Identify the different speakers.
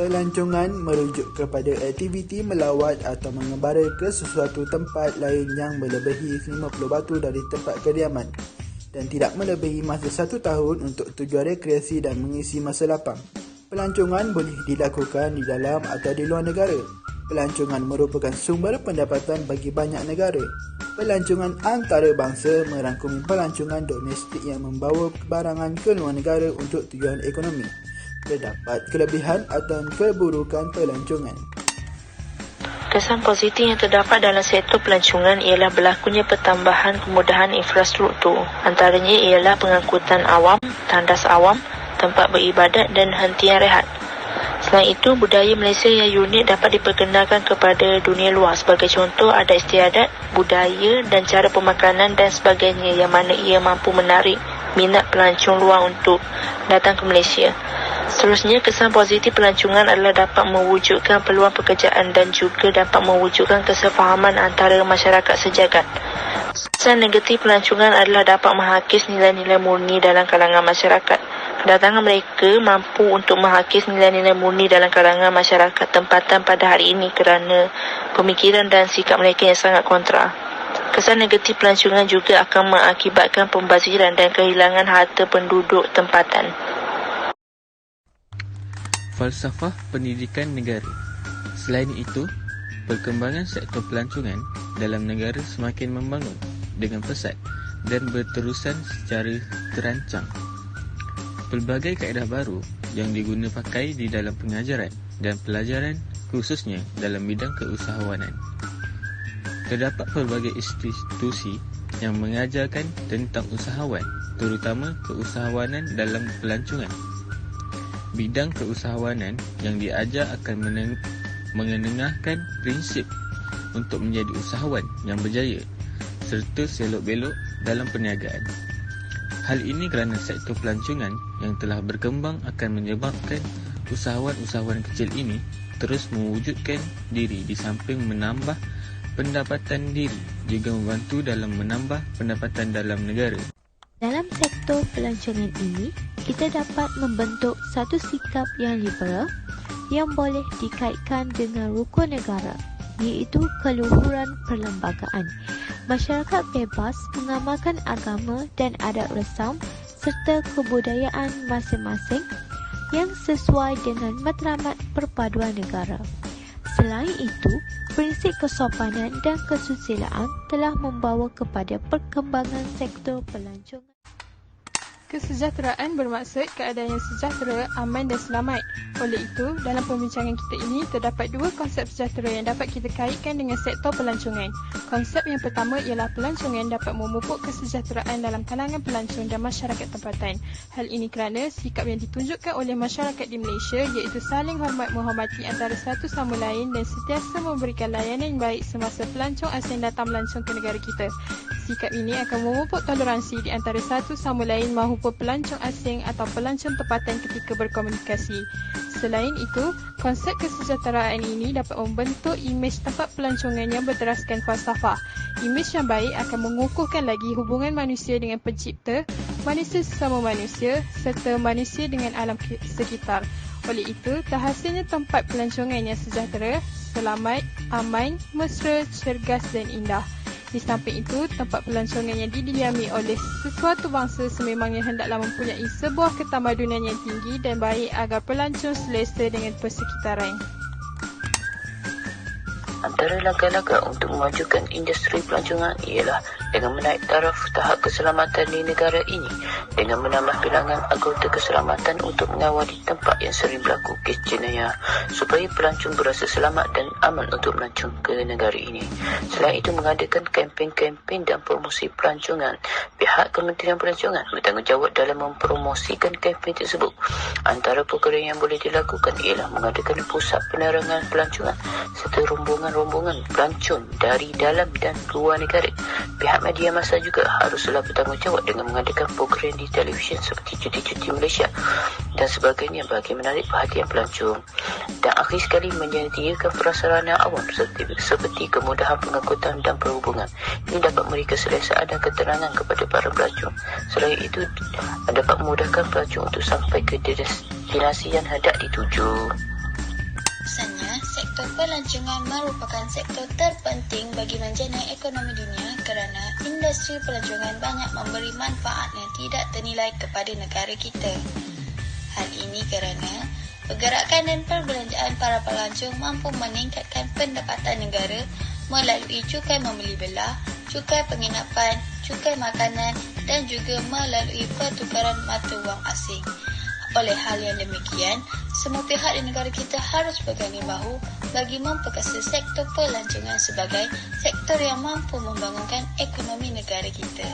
Speaker 1: Pelancongan merujuk kepada aktiviti melawat atau mengembara ke sesuatu tempat lain yang melebihi 50 batu dari tempat kediaman dan tidak melebihi masa 1 tahun untuk tujuan rekreasi dan mengisi masa lapang. Pelancongan boleh dilakukan di dalam atau di luar negara. Pelancongan merupakan sumber pendapatan bagi banyak negara. Pelancongan antarabangsa merangkumi pelancongan domestik yang membawa barangan ke luar negara untuk tujuan ekonomi. Terdapat kelebihan atau keburukan pelancongan.
Speaker 2: Kesan positif yang terdapat dalam sektor pelancongan ialah berlakunya pertambahan kemudahan infrastruktur. Antaranya ialah pengangkutan awam, tandas awam, tempat beribadat dan hentian rehat. Selain itu, budaya Malaysia yang unik dapat diperkenalkan kepada dunia luar. Sebagai contoh, adat istiadat, budaya dan cara pemakanan dan sebagainya yang mana ia mampu menarik minat pelancong luar untuk datang ke Malaysia. Seterusnya, kesan positif pelancongan adalah dapat mewujudkan peluang pekerjaan dan juga dapat mewujudkan kesefahaman antara masyarakat sejagat. Kesan negatif pelancongan adalah dapat menghakis nilai-nilai murni dalam kalangan masyarakat. Kedatangan mereka mampu untuk menghakis nilai-nilai murni dalam kalangan masyarakat tempatan pada hari ini kerana pemikiran dan sikap mereka yang sangat kontra. Kesan negatif pelancongan juga akan mengakibatkan pembaziran dan kehilangan harta penduduk tempatan.
Speaker 3: Falsafah pendidikan negara. Selain itu, perkembangan sektor pelancongan dalam negara semakin membangun dengan pesat dan berterusan secara terancang. Pelbagai kaedah baru yang diguna pakai di dalam pengajaran dan pelajaran khususnya dalam bidang keusahawanan. Terdapat pelbagai institusi yang mengajarkan tentang usahawan, terutama keusahawanan dalam pelancongan. Bidang keusahawanan yang diajar akan mengenengahkan prinsip untuk menjadi usahawan yang berjaya serta selok-belok dalam perniagaan. Hal ini kerana sektor pelancongan yang telah berkembang akan menyebabkan usahawan-usahawan kecil ini terus mewujudkan diri di samping menambah pendapatan diri juga membantu dalam menambah pendapatan dalam negara.
Speaker 4: Dalam sektor pelancongan ini, kita dapat membentuk satu sikap yang liberal yang boleh dikaitkan dengan rukun negara, iaitu keluhuran perlembagaan. Masyarakat bebas mengamalkan agama dan adat resam serta kebudayaan masing-masing yang sesuai dengan matlamat perpaduan negara. Selain itu, prinsip kesopanan dan kesusilaan telah membawa kepada perkembangan sektor pelancongan.
Speaker 5: Kesejahteraan bermaksud keadaan yang sejahtera, aman dan selamat. Oleh itu, dalam pembincangan kita ini terdapat dua konsep sejahtera yang dapat kita kaitkan dengan sektor pelancongan. Konsep yang pertama ialah pelancongan dapat memupuk kesejahteraan dalam kalangan pelancong dan masyarakat tempatan. Hal ini kerana sikap yang ditunjukkan oleh masyarakat di Malaysia iaitu saling hormat menghormati antara satu sama lain dan sentiasa memberikan layanan yang baik semasa pelancong asing datang melancong ke negara kita. Sikap ini akan memupuk toleransi di antara satu sama lain maupun pelancong asing atau pelancong tempatan ketika berkomunikasi. Selain itu, konsep kesejahteraan ini dapat membentuk imej tempat pelancongan yang berteraskan falsafah. Imej yang baik akan mengukuhkan lagi hubungan manusia dengan pencipta, manusia sesama manusia serta manusia dengan alam sekitar. Oleh itu, terhasilnya tempat pelancongan yang sejahtera, selamat, aman, mesra, cergas dan indah. Di samping itu, tempat pelancongan yang didiami oleh sesuatu bangsa sememangnya hendaklah mempunyai sebuah ketamadunan yang tinggi dan baik agar pelancong selesa dengan persekitaran.
Speaker 2: Antara langkah-langkah untuk memajukan industri pelancongan ialah dengan menaik taraf tahap keselamatan di negara ini dengan menambah bilangan anggota keselamatan untuk mengawal di tempat yang sering berlaku kes jenayah supaya pelancong berasa selamat dan aman untuk melancong ke negara ini. Selain itu, mengadakan kempen-kempen dan promosi pelancongan. Pihak Kementerian Pelancongan bertanggungjawab dalam mempromosikan kempen tersebut. Antara perkara yang boleh dilakukan ialah mengadakan pusat penerangan pelancongan serta rombongan pelancong dari dalam dan luar negara. Pihak media masa juga haruslah bertanggungjawab dengan mengadakan program di televisyen seperti Cuti-Cuti Malaysia dan sebagainya bagi menarik perhatian pelancong. Dan akhir sekali, menyediakan prasarana awam seperti kemudahan pengangkutan dan perhubungan. Ini dapat memberi keselesaan dan ketenangan kepada para pelancong. Selain itu, dapat memudahkan pelancong untuk sampai ke destinasi yang hendak dituju.
Speaker 6: sektor pelancongan merupakan sektor terpenting bagi menjana ekonomi dunia kerana industri pelancongan banyak memberi manfaat yang tidak ternilai kepada negara kita. Hal ini kerana pergerakan dan perbelanjaan para pelancong mampu meningkatkan pendapatan negara melalui cukai membeli belah, cukai penginapan, cukai makanan dan juga melalui pertukaran mata wang asing. Oleh hal yang demikian, semua pihak di negara kita harus berganding bahu bagi memperkasa sektor pelancongan sebagai sektor yang mampu membangunkan ekonomi negara kita.